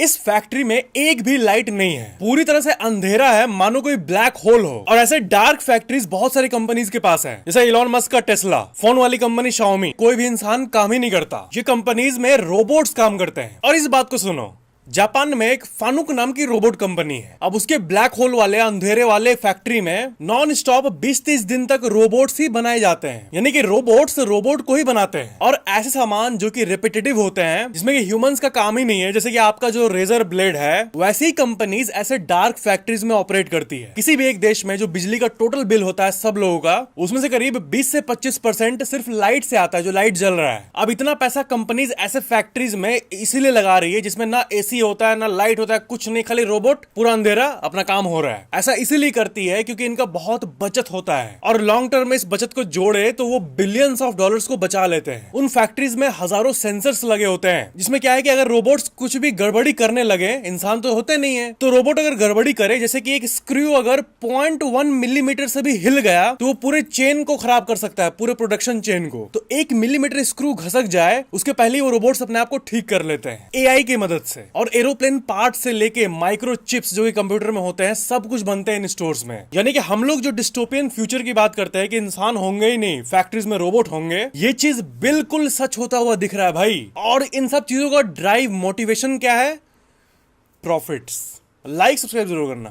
इस फैक्ट्री में एक भी लाइट नहीं है, पूरी तरह से अंधेरा है, मानो कोई ब्लैक होल हो। और ऐसे डार्क फैक्ट्रीज बहुत सारी कंपनीज के पास है, जैसे इलॉन मस्क का टेस्ला, फोन वाली कंपनी शाओमी। कोई भी इंसान काम ही नहीं करता, ये कंपनीज में रोबोट्स काम करते हैं। और इस बात को सुनो, जापान में एक फानुक नाम की रोबोट कंपनी है। अब उसके ब्लैक होल वाले अंधेरे वाले फैक्ट्री में नॉन स्टॉप 20-30 दिन तक रोबोट्स ही बनाए जाते हैं, यानी कि रोबोट्स रोबोट को ही बनाते हैं। और ऐसे सामान जो कि रिपीटेटिव होते हैं, जिसमें कि ह्यूमंस का काम ही नहीं है, जैसे कि आपका जो रेजर ब्लेड है, वैसे ही कंपनीज ऐसे डार्क फैक्ट्रीज में ऑपरेट करती है। किसी भी एक देश में जो बिजली का टोटल बिल होता है सब लोगों का, उसमें से करीब 20 से 25% सिर्फ लाइट से आता है, जो लाइट जल रहा है। अब इतना पैसा कंपनीज ऐसे फैक्ट्रीज में इसीलिए लगा रही है जिसमें ना एसी होता है ना लाइट होता है, कुछ नहीं, खाली रोबोट, पूरा अंधेरा, अपना काम हो रहा है। ऐसा इसीलिए करती है क्योंकि इनका बहुत बचत होता है, और लॉन्ग टर्म में इस बचत को जोड़े तो वो बिलियंस ऑफ डॉलर्स को बचा लेते हैं। उन फैक्ट्रीज में हजारों सेंसर्स लगे होते हैं, जिसमें क्या है कि अगर रोबोट्स कुछ भी गड़बड़ी करने लगे, इंसान तो होते नहीं है, तो रोबोट अगर गड़बड़ी करे, जैसे कि एक स्क्रू अगर 0.1 मिलीमीटर से भी हिल गया तो वो पूरे चेन को खराब कर सकता है, पूरे प्रोडक्शन चेन को। तो 1 मिलीमीटर स्क्रू घसक जाए, उसके पहले ही वो रोबोट्स अपने आप को ठीक कर लेते हैं एआई की मदद से। और एरोप्लेन पार्ट से लेके माइक्रो चिप्स जो कि कंप्यूटर में होते हैं, सब कुछ बनते हैं इन स्टोर्स में। यानी कि हम लोग जो डिस्टोपियन फ्यूचर की बात करते हैं कि इंसान होंगे ही नहीं, फैक्ट्रीज में रोबोट होंगे, ये चीज बिल्कुल सच होता हुआ दिख रहा है भाई। और इन सब चीजों का ड्राइव मोटिवेशन क्या है? प्रॉफिट्स। लाइक सब्सक्राइब जरूर करना।